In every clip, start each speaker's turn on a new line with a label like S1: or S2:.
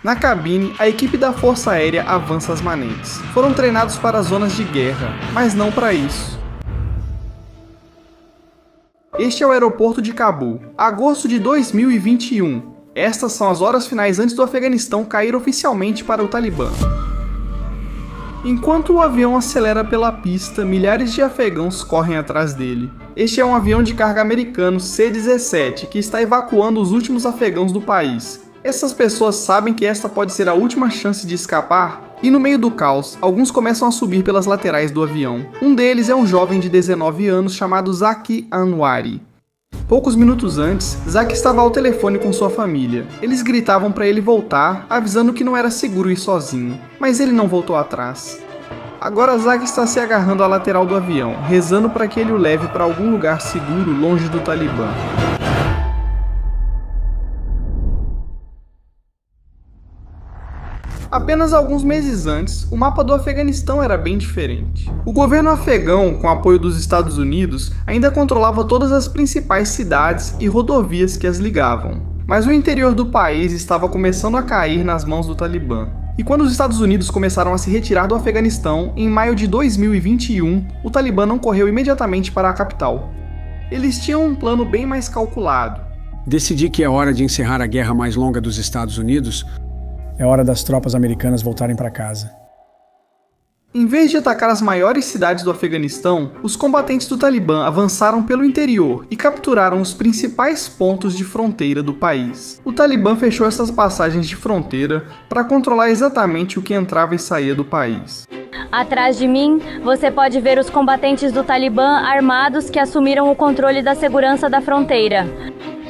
S1: Na cabine, a equipe da Força Aérea avança as manentes. Foram treinados para zonas de guerra, mas não para isso. Este é o aeroporto de Cabul, agosto de 2021. Estas são as horas finais antes do Afeganistão cair oficialmente para o Talibã. Enquanto o avião acelera pela pista, milhares de afegãos correm atrás dele. Este é um avião de carga americano C-17 que está evacuando os últimos afegãos do país. Essas pessoas sabem que esta pode ser a última chance de escapar, e no meio do caos, alguns começam a subir pelas laterais do avião. Um deles é um jovem de 19 anos chamado Zaki Anwari. Poucos minutos antes, Zaki estava ao telefone com sua família. Eles gritavam para ele voltar, avisando que não era seguro ir sozinho, mas ele não voltou atrás. Agora Zaki está se agarrando à lateral do avião, rezando para que ele o leve para algum lugar seguro longe do Talibã. Apenas alguns meses antes, o mapa do Afeganistão era bem diferente. O governo afegão, com apoio dos Estados Unidos, ainda controlava todas as principais cidades e rodovias que as ligavam. Mas o interior do país estava começando a cair nas mãos do Talibã. E quando os Estados Unidos começaram a se retirar do Afeganistão, em maio de 2021, o Talibã não correu imediatamente para a capital. Eles tinham um plano bem mais calculado.
S2: Decidi que é hora de encerrar a guerra mais longa dos Estados Unidos. É hora das tropas americanas voltarem para casa.
S1: Em vez de atacar as maiores cidades do Afeganistão, os combatentes do Talibã avançaram pelo interior e capturaram os principais pontos de fronteira do país. O Talibã fechou essas passagens de fronteira para controlar exatamente o que entrava e saía do país.
S3: Atrás de mim, você pode ver os combatentes do Talibã armados que assumiram o controle da segurança da fronteira.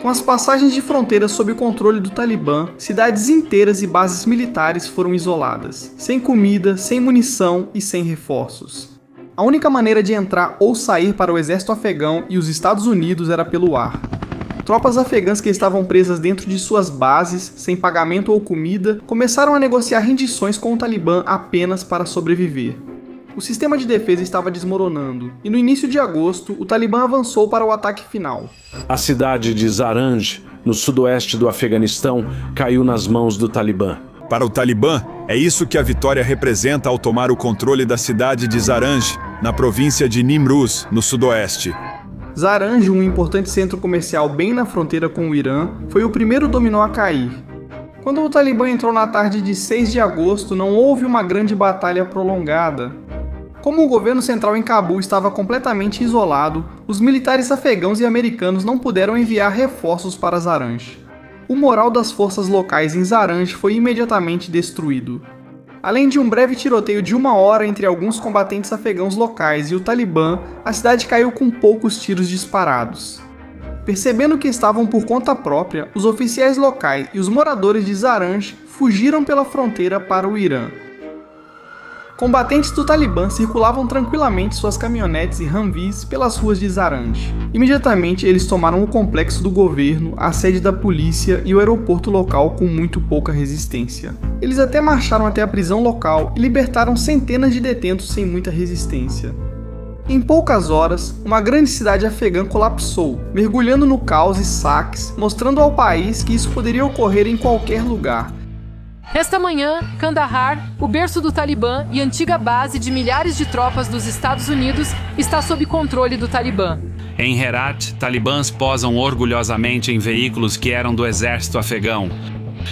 S1: Com as passagens de fronteira sob o controle do Talibã, cidades inteiras e bases militares foram isoladas, sem comida, sem munição e sem reforços. A única maneira de entrar ou sair para o exército afegão e os Estados Unidos era pelo ar. Tropas afegãs que estavam presas dentro de suas bases, sem pagamento ou comida, começaram a negociar rendições com o Talibã apenas para sobreviver. O sistema de defesa estava desmoronando, e no início de agosto, o Talibã avançou para o ataque final.
S4: A cidade de Zaranj, no sudoeste do Afeganistão, caiu nas mãos do Talibã.
S5: Para o Talibã, é isso que a vitória representa ao tomar o controle da cidade de Zaranj, na província de Nimruz, no sudoeste.
S1: Zaranj, um importante centro comercial bem na fronteira com o Irã, foi o primeiro dominó a cair. Quando o Talibã entrou na tarde de 6 de agosto, não houve uma grande batalha prolongada. Como o governo central em Cabul estava completamente isolado, os militares afegãos e americanos não puderam enviar reforços para Zaranj. O moral das forças locais em Zaranj foi imediatamente destruído. Além de um breve tiroteio de 1 hora entre alguns combatentes afegãos locais e o Talibã, a cidade caiu com poucos tiros disparados. Percebendo que estavam por conta própria, os oficiais locais e os moradores de Zaranj fugiram pela fronteira para o Irã. Combatentes do Talibã circulavam tranquilamente suas caminhonetes e Humvees pelas ruas de Zaranj. Imediatamente eles tomaram o complexo do governo, a sede da polícia e o aeroporto local com muito pouca resistência. Eles até marcharam até a prisão local e libertaram centenas de detentos sem muita resistência. Em poucas horas, uma grande cidade afegã colapsou, mergulhando no caos e saques, mostrando ao país que isso poderia ocorrer em qualquer lugar.
S6: Esta manhã, Kandahar, o berço do Talibã e antiga base de milhares de tropas dos Estados Unidos, está sob controle do Talibã.
S7: Em Herat, talibãs posam orgulhosamente em veículos que eram do exército afegão.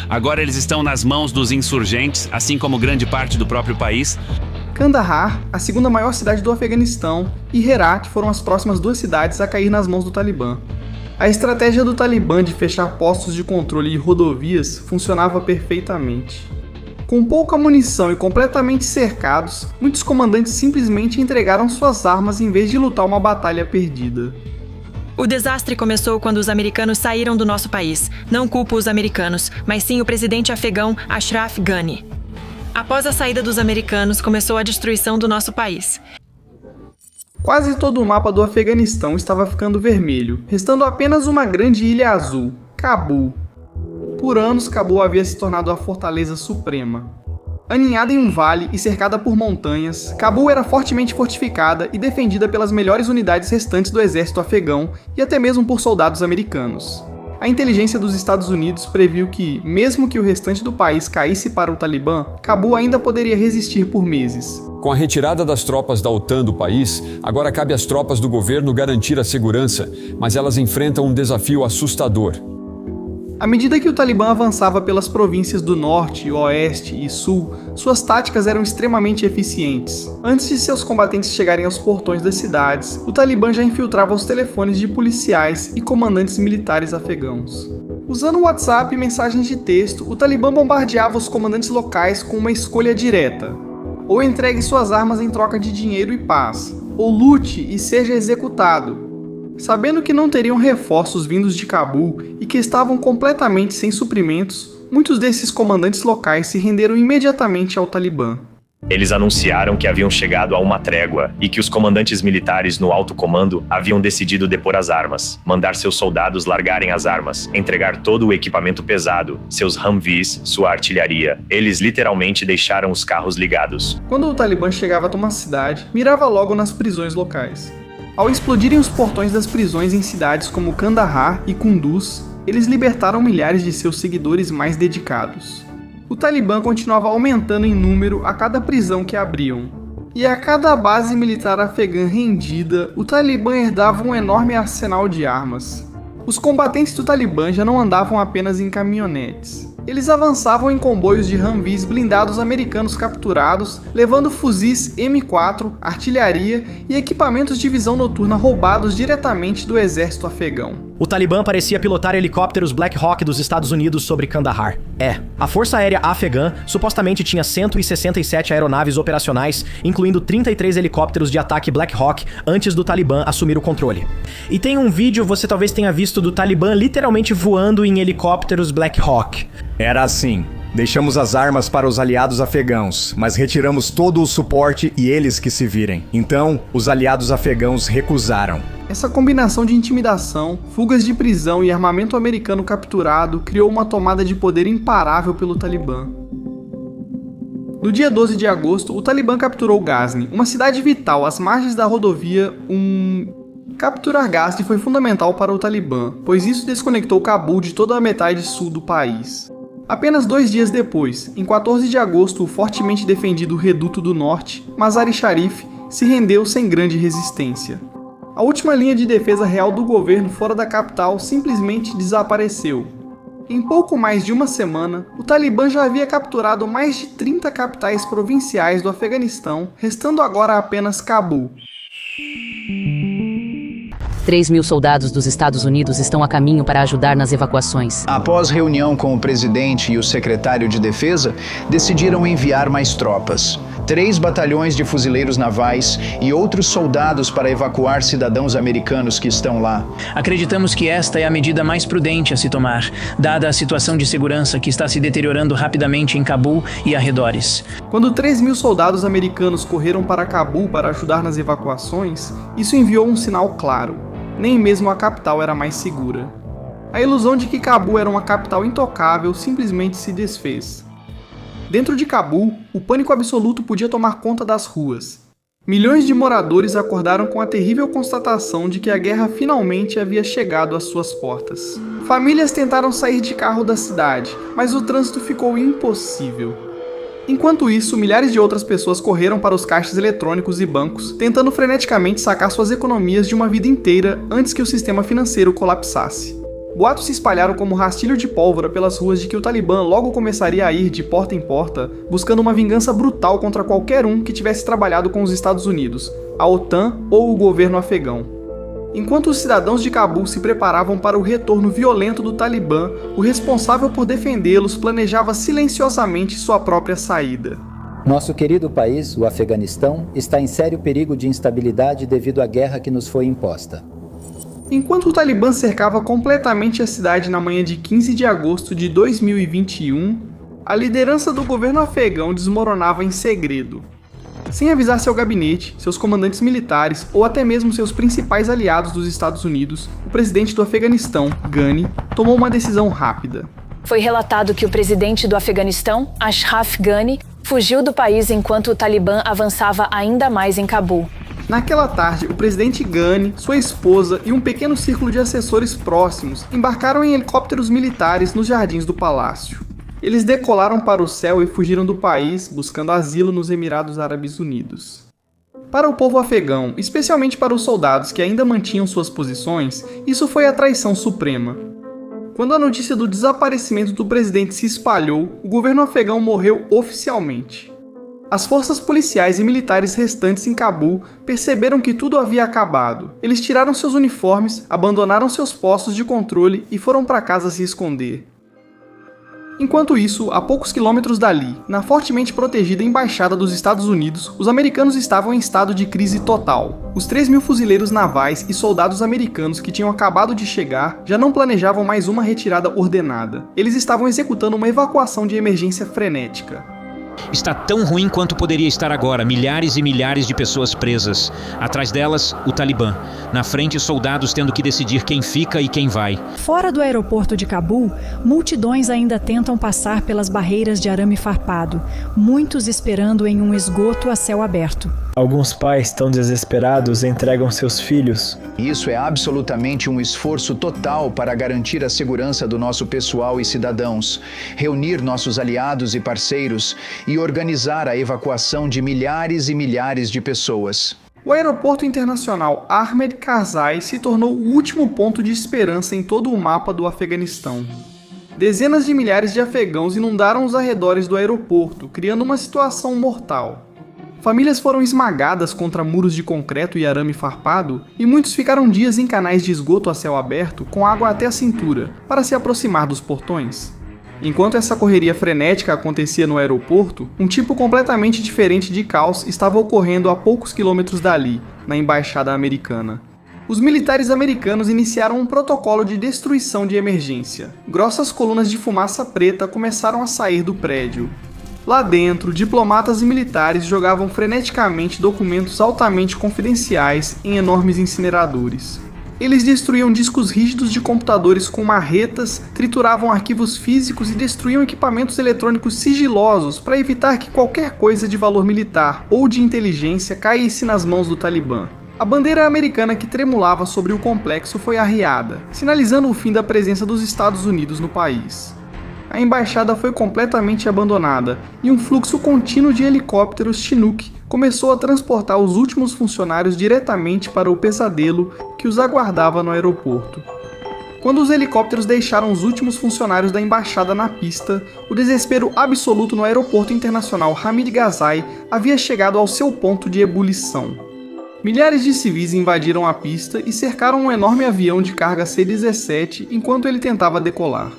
S7: Agora eles estão nas mãos dos insurgentes, assim como grande parte do próprio país.
S1: Kandahar, a segunda maior cidade do Afeganistão, e Herat foram as próximas 2 cidades a cair nas mãos do Talibã. A estratégia do Talibã de fechar postos de controle e rodovias funcionava perfeitamente. Com pouca munição e completamente cercados, muitos comandantes simplesmente entregaram suas armas em vez de lutar uma batalha perdida.
S8: O desastre começou quando os americanos saíram do nosso país. Não culpo os americanos, mas sim o presidente afegão Ashraf Ghani. Após a saída dos americanos, começou a destruição do nosso país.
S1: Quase todo o mapa do Afeganistão estava ficando vermelho, restando apenas uma grande ilha azul, Cabul. Por anos, Cabul havia se tornado a fortaleza suprema. Aninhada em um vale e cercada por montanhas, Cabul era fortemente fortificada e defendida pelas melhores unidades restantes do exército afegão e até mesmo por soldados americanos. A inteligência dos Estados Unidos previu que, mesmo que o restante do país caísse para o Talibã, Cabul ainda poderia resistir por meses.
S9: Com a retirada das tropas da OTAN do país, agora cabe às tropas do governo garantir a segurança, mas elas enfrentam um desafio assustador.
S1: À medida que o Talibã avançava pelas províncias do Norte, Oeste e Sul, suas táticas eram extremamente eficientes. Antes de seus combatentes chegarem aos portões das cidades, o Talibã já infiltrava os telefones de policiais e comandantes militares afegãos. Usando o WhatsApp e mensagens de texto, o Talibã bombardeava os comandantes locais com uma escolha direta: ou entregue suas armas em troca de dinheiro e paz, ou lute e seja executado. Sabendo que não teriam reforços vindos de Cabul e que estavam completamente sem suprimentos, muitos desses comandantes locais se renderam imediatamente ao Talibã.
S10: Eles anunciaram que haviam chegado a uma trégua e que os comandantes militares no alto comando haviam decidido depor as armas, mandar seus soldados largarem as armas, entregar todo o equipamento pesado, seus Humvees, sua artilharia. Eles literalmente deixaram os carros ligados.
S1: Quando o Talibã chegava a uma cidade, mirava logo nas prisões locais. Ao explodirem os portões das prisões em cidades como Kandahar e Kunduz, eles libertaram milhares de seus seguidores mais dedicados. O Talibã continuava aumentando em número a cada prisão que abriam. E a cada base militar afegã rendida, o Talibã herdava um enorme arsenal de armas. Os combatentes do Talibã já não andavam apenas em caminhonetes. Eles avançavam em comboios de Humvees blindados americanos capturados, levando fuzis M4, artilharia e equipamentos de visão noturna roubados diretamente do exército afegão.
S11: O Talibã parecia pilotar helicópteros Black Hawk dos Estados Unidos sobre Kandahar. A Força Aérea Afegã supostamente tinha 167 aeronaves operacionais, incluindo 33 helicópteros de ataque Black Hawk antes do Talibã assumir o controle. E tem um vídeo, você talvez tenha visto, do Talibã literalmente voando em helicópteros Black Hawk.
S12: Era assim. Deixamos as armas para os aliados afegãos, mas retiramos todo o suporte e eles que se virem. Então, os aliados afegãos recusaram.
S1: Essa combinação de intimidação, fugas de prisão e armamento americano capturado criou uma tomada de poder imparável pelo Talibã. No dia 12 de agosto, o Talibã capturou Ghazni, uma cidade vital às margens da rodovia Capturar Ghazni foi fundamental para o Talibã, pois isso desconectou Cabul de toda a metade sul do país. Apenas 2 dias depois, em 14 de agosto, o fortemente defendido Reduto do Norte, Mazar-i-Sharif, se rendeu sem grande resistência. A última linha de defesa real do governo fora da capital simplesmente desapareceu. Em pouco mais de uma semana, o Talibã já havia capturado mais de 30 capitais provinciais do Afeganistão, restando agora apenas Cabul.
S13: 3.000 soldados dos Estados Unidos estão a caminho para ajudar nas evacuações.
S14: Após reunião com o presidente e o secretário de Defesa, decidiram enviar mais tropas. 3 batalhões de fuzileiros navais e outros soldados para evacuar cidadãos americanos que estão lá.
S15: Acreditamos que esta é a medida mais prudente a se tomar, dada a situação de segurança que está se deteriorando rapidamente em Cabul e arredores.
S1: Quando 3.000 soldados americanos correram para Cabul para ajudar nas evacuações, isso enviou um sinal claro. Nem mesmo a capital era mais segura. A ilusão de que Cabul era uma capital intocável simplesmente se desfez. Dentro de Cabul, o pânico absoluto podia tomar conta das ruas. Milhões de moradores acordaram com a terrível constatação de que a guerra finalmente havia chegado às suas portas. Famílias tentaram sair de carro da cidade, mas o trânsito ficou impossível. Enquanto isso, milhares de outras pessoas correram para os caixas eletrônicos e bancos, tentando freneticamente sacar suas economias de uma vida inteira antes que o sistema financeiro colapsasse. Boatos se espalharam como rastilho de pólvora pelas ruas de que o Talibã logo começaria a ir de porta em porta, buscando uma vingança brutal contra qualquer um que tivesse trabalhado com os Estados Unidos, a OTAN ou o governo afegão. Enquanto os cidadãos de Cabul se preparavam para o retorno violento do Talibã, o responsável por defendê-los planejava silenciosamente sua própria saída.
S16: Nosso querido país, o Afeganistão, está em sério perigo de instabilidade devido à guerra que nos foi imposta.
S1: Enquanto o Talibã cercava completamente a cidade na manhã de 15 de agosto de 2021, a liderança do governo afegão desmoronava em segredo. Sem avisar seu gabinete, seus comandantes militares ou até mesmo seus principais aliados dos Estados Unidos, o presidente do Afeganistão, Ghani, tomou uma decisão rápida.
S17: Foi relatado que o presidente do Afeganistão, Ashraf Ghani, fugiu do país enquanto o Talibã avançava ainda mais em Cabul.
S1: Naquela tarde, o presidente Ghani, sua esposa e um pequeno círculo de assessores próximos embarcaram em helicópteros militares nos jardins do palácio. Eles decolaram para o céu e fugiram do país, buscando asilo nos Emirados Árabes Unidos. Para o povo afegão, especialmente para os soldados que ainda mantinham suas posições, isso foi a traição suprema. Quando a notícia do desaparecimento do presidente se espalhou, o governo afegão morreu oficialmente. As forças policiais e militares restantes em Cabul perceberam que tudo havia acabado. Eles tiraram seus uniformes, abandonaram seus postos de controle e foram para casa se esconder. Enquanto isso, a poucos quilômetros dali, na fortemente protegida embaixada dos Estados Unidos, os americanos estavam em estado de crise total. Os 3.000 fuzileiros navais e soldados americanos que tinham acabado de chegar já não planejavam mais uma retirada ordenada. Eles estavam executando uma evacuação de emergência frenética.
S18: Está tão ruim quanto poderia estar agora, milhares e milhares de pessoas presas. Atrás delas, o Talibã. Na frente, soldados tendo que decidir quem fica e quem vai.
S19: Fora do aeroporto de Cabul, multidões ainda tentam passar pelas barreiras de arame farpado, muitos esperando em um esgoto a céu aberto.
S20: Alguns pais tão desesperados entregam seus filhos.
S14: Isso é absolutamente um esforço total para garantir a segurança do nosso pessoal e cidadãos, reunir nossos aliados e parceiros e organizar a evacuação de milhares e milhares de pessoas.
S1: O aeroporto internacional Ahmed Karzai se tornou o último ponto de esperança em todo o mapa do Afeganistão. Dezenas de milhares de afegãos inundaram os arredores do aeroporto, criando uma situação mortal. Famílias foram esmagadas contra muros de concreto e arame farpado, e muitos ficaram dias em canais de esgoto a céu aberto com água até a cintura, para se aproximar dos portões. Enquanto essa correria frenética acontecia no aeroporto, um tipo completamente diferente de caos estava ocorrendo a poucos quilômetros dali, na embaixada americana. Os militares americanos iniciaram um protocolo de destruição de emergência. Grossas colunas de fumaça preta começaram a sair do prédio. Lá dentro, diplomatas e militares jogavam freneticamente documentos altamente confidenciais em enormes incineradores. Eles destruíam discos rígidos de computadores com marretas, trituravam arquivos físicos e destruíam equipamentos eletrônicos sigilosos para evitar que qualquer coisa de valor militar ou de inteligência caísse nas mãos do Talibã. A bandeira americana que tremulava sobre o complexo foi arriada, sinalizando o fim da presença dos Estados Unidos no país. A embaixada foi completamente abandonada e um fluxo contínuo de helicópteros Chinook começou a transportar os últimos funcionários diretamente para o pesadelo que os aguardava no aeroporto. Quando os helicópteros deixaram os últimos funcionários da embaixada na pista, o desespero absoluto no aeroporto internacional Hamid Karzai havia chegado ao seu ponto de ebulição. Milhares de civis invadiram a pista e cercaram um enorme avião de carga C-17 enquanto ele tentava decolar.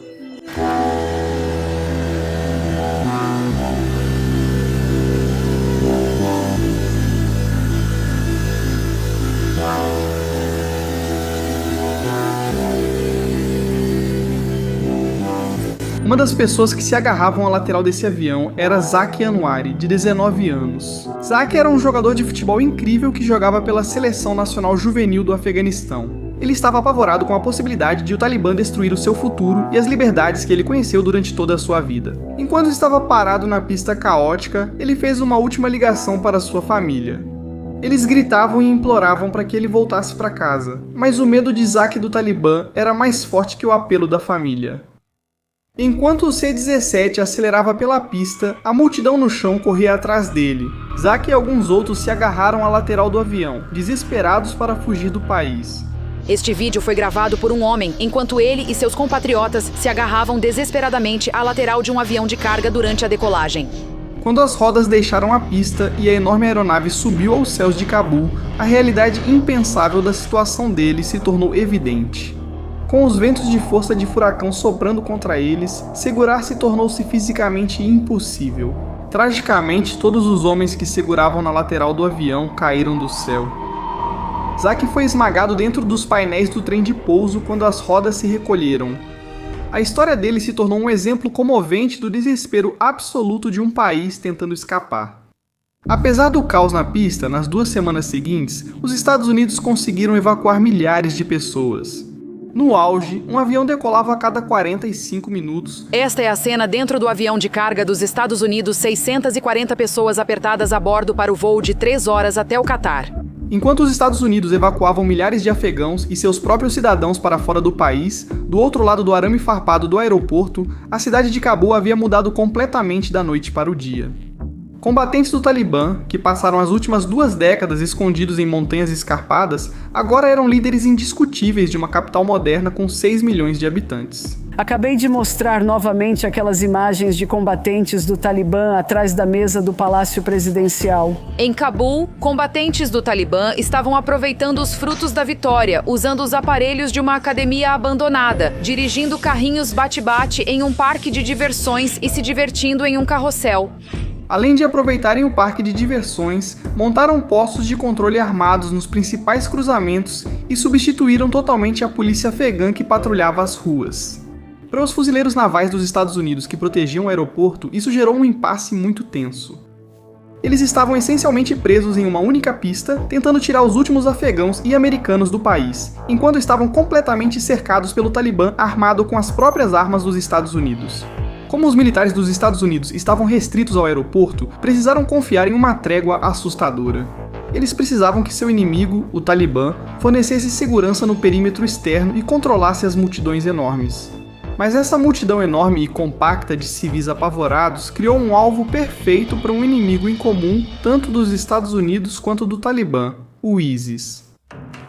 S1: Uma das pessoas que se agarravam à lateral desse avião era Zaki Anwari, de 19 anos. Zaki era um jogador de futebol incrível que jogava pela Seleção Nacional Juvenil do Afeganistão. Ele estava apavorado com a possibilidade de o Talibã destruir o seu futuro e as liberdades que ele conheceu durante toda a sua vida. Enquanto estava parado na pista caótica, ele fez uma última ligação para sua família. Eles gritavam e imploravam para que ele voltasse para casa, mas o medo de Zaki do Talibã era mais forte que o apelo da família. Enquanto o C-17 acelerava pela pista, a multidão no chão corria atrás dele. Zaki e alguns outros se agarraram à lateral do avião, desesperados para fugir do país.
S21: Este vídeo foi gravado por um homem, enquanto ele e seus compatriotas se agarravam desesperadamente à lateral de um avião de carga durante a decolagem.
S1: Quando as rodas deixaram a pista e a enorme aeronave subiu aos céus de Cabul, a realidade impensável da situação deles se tornou evidente. Com os ventos de força de furacão soprando contra eles, segurar-se tornou-se fisicamente impossível. Tragicamente, todos os homens que seguravam na lateral do avião caíram do céu. Zaki foi esmagado dentro dos painéis do trem de pouso quando as rodas se recolheram. A história dele se tornou um exemplo comovente do desespero absoluto de um país tentando escapar. Apesar do caos na pista, nas 2 semanas seguintes, os Estados Unidos conseguiram evacuar milhares de pessoas. No auge, um avião decolava a cada 45 minutos.
S21: Esta é a cena dentro do avião de carga dos Estados Unidos, 640 pessoas apertadas a bordo para o voo de 3 horas até o Catar.
S1: Enquanto os Estados Unidos evacuavam milhares de afegãos e seus próprios cidadãos para fora do país, do outro lado do arame farpado do aeroporto, a cidade de Cabul havia mudado completamente da noite para o dia. Combatentes do Talibã, que passaram as últimas 2 décadas escondidos em montanhas escarpadas, agora eram líderes indiscutíveis de uma capital moderna com 6 milhões de habitantes.
S2: Acabei de mostrar novamente aquelas imagens de combatentes do Talibã atrás da mesa do Palácio Presidencial.
S21: Em Cabul, combatentes do Talibã estavam aproveitando os frutos da vitória, usando os aparelhos de uma academia abandonada, dirigindo carrinhos bate-bate em um parque de diversões e se divertindo em um carrossel.
S1: Além de aproveitarem o parque de diversões, montaram postos de controle armados nos principais cruzamentos e substituíram totalmente a polícia afegã que patrulhava as ruas. Para os fuzileiros navais dos Estados Unidos que protegiam o aeroporto, isso gerou um impasse muito tenso. Eles estavam essencialmente presos em uma única pista, tentando tirar os últimos afegãos e americanos do país, enquanto estavam completamente cercados pelo Talibã armado com as próprias armas dos Estados Unidos. Como os militares dos Estados Unidos estavam restritos ao aeroporto, precisaram confiar em uma trégua assustadora. Eles precisavam que seu inimigo, o Talibã, fornecesse segurança no perímetro externo e controlasse as multidões enormes. Mas essa multidão enorme e compacta de civis apavorados criou um alvo perfeito para um inimigo em comum, tanto dos Estados Unidos quanto do Talibã, o ISIS.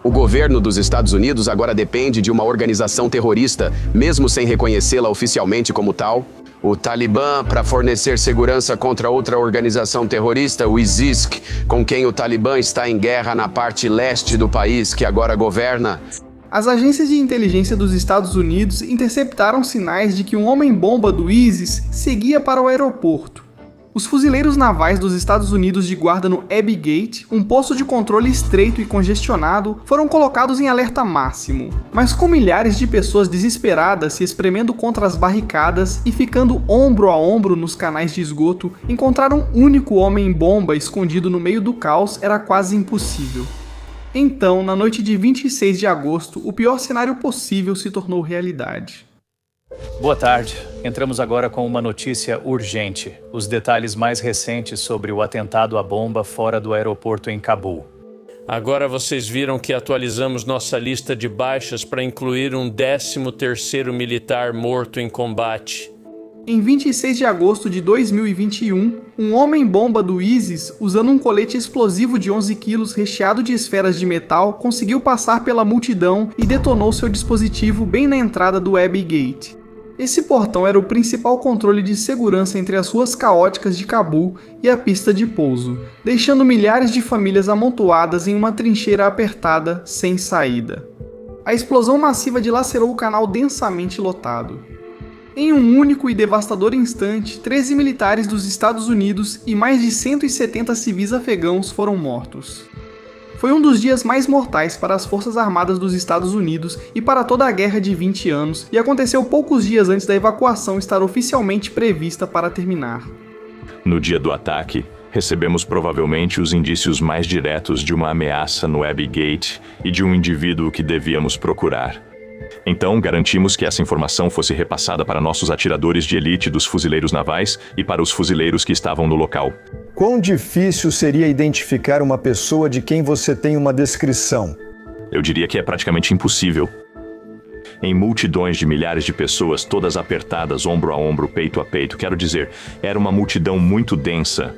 S22: O governo dos Estados Unidos agora depende de uma organização terrorista, mesmo sem reconhecê-la oficialmente como tal. O Talibã, para fornecer segurança contra outra organização terrorista, o ISIS, com quem o Talibã está em guerra na parte leste do país que agora governa.
S1: As agências de inteligência dos Estados Unidos interceptaram sinais de que um homem-bomba do ISIS seguia para o aeroporto. Os fuzileiros navais dos Estados Unidos de guarda no Abbey Gate, um posto de controle estreito e congestionado, foram colocados em alerta máximo. Mas com milhares de pessoas desesperadas se espremendo contra as barricadas e ficando ombro a ombro nos canais de esgoto, encontrar um único homem-bomba escondido no meio do caos era quase impossível. Então, na noite de 26 de agosto, o pior cenário possível se tornou realidade.
S23: Boa tarde. Entramos agora com uma notícia urgente. Os detalhes mais recentes sobre o atentado à bomba fora do aeroporto em Cabul.
S4: Agora vocês viram que atualizamos nossa lista de baixas para incluir um 13º militar morto em combate.
S1: Em 26 de agosto de 2021, um homem-bomba do ISIS, usando um colete explosivo de 11 quilos recheado de esferas de metal, conseguiu passar pela multidão e detonou seu dispositivo bem na entrada do Abbey Gate. Esse portão era o principal controle de segurança entre as ruas caóticas de Cabul e a pista de pouso, deixando milhares de famílias amontoadas em uma trincheira apertada, sem saída. A explosão massiva dilacerou o canal densamente lotado. Em um único e devastador instante, 13 militares dos Estados Unidos e mais de 170 civis afegãos foram mortos. Foi um dos dias mais mortais para as Forças Armadas dos Estados Unidos e para toda a guerra de 20 anos, e aconteceu poucos dias antes da evacuação estar oficialmente prevista para terminar.
S24: No dia do ataque, recebemos provavelmente os indícios mais diretos de uma ameaça no Abbey Gate e de um indivíduo que devíamos procurar. Então, garantimos que essa informação fosse repassada para nossos atiradores de elite dos fuzileiros navais e para os fuzileiros que estavam no local.
S12: Quão difícil seria identificar uma pessoa de quem você tem uma descrição?
S24: Eu diria que é praticamente impossível. Em multidões de milhares de pessoas, todas apertadas, ombro a ombro, peito a peito, quero dizer, era uma multidão muito densa.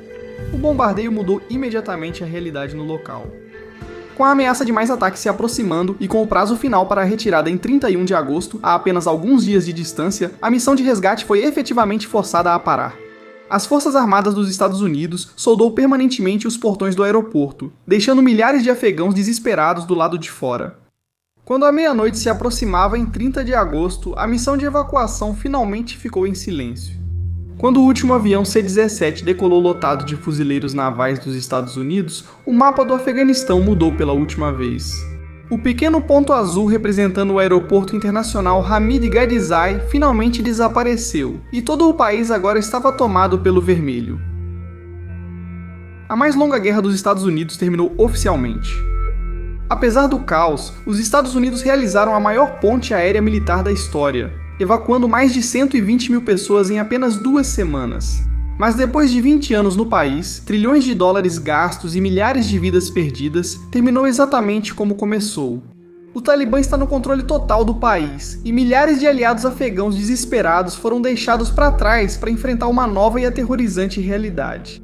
S1: O bombardeio mudou imediatamente a realidade no local. Com a ameaça de mais ataques se aproximando e com o prazo final para a retirada em 31 de agosto, a apenas alguns dias de distância, a missão de resgate foi efetivamente forçada a parar. As Forças Armadas dos Estados Unidos soldou permanentemente os portões do aeroporto, deixando milhares de afegãos desesperados do lado de fora. Quando a meia-noite se aproximava em 30 de agosto, a missão de evacuação finalmente ficou em silêncio. Quando o último avião C-17 decolou lotado de fuzileiros navais dos Estados Unidos, o mapa do Afeganistão mudou pela última vez. O pequeno ponto azul representando o aeroporto internacional Hamid Karzai finalmente desapareceu, e todo o país agora estava tomado pelo vermelho. A mais longa guerra dos Estados Unidos terminou oficialmente. Apesar do caos, os Estados Unidos realizaram a maior ponte aérea militar da história, evacuando mais de 120 mil pessoas em apenas 2 semanas. Mas depois de 20 anos no país, trilhões de dólares gastos e milhares de vidas perdidas, terminou exatamente como começou. O Talibã está no controle total do país, e milhares de aliados afegãos desesperados foram deixados para trás para enfrentar uma nova e aterrorizante realidade.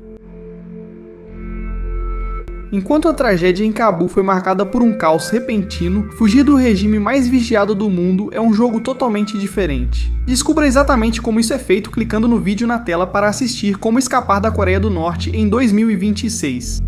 S1: Enquanto a tragédia em Cabul foi marcada por um caos repentino, fugir do regime mais vigiado do mundo é um jogo totalmente diferente. Descubra exatamente como isso é feito clicando no vídeo na tela para assistir Como Escapar da Coreia do Norte em 2026.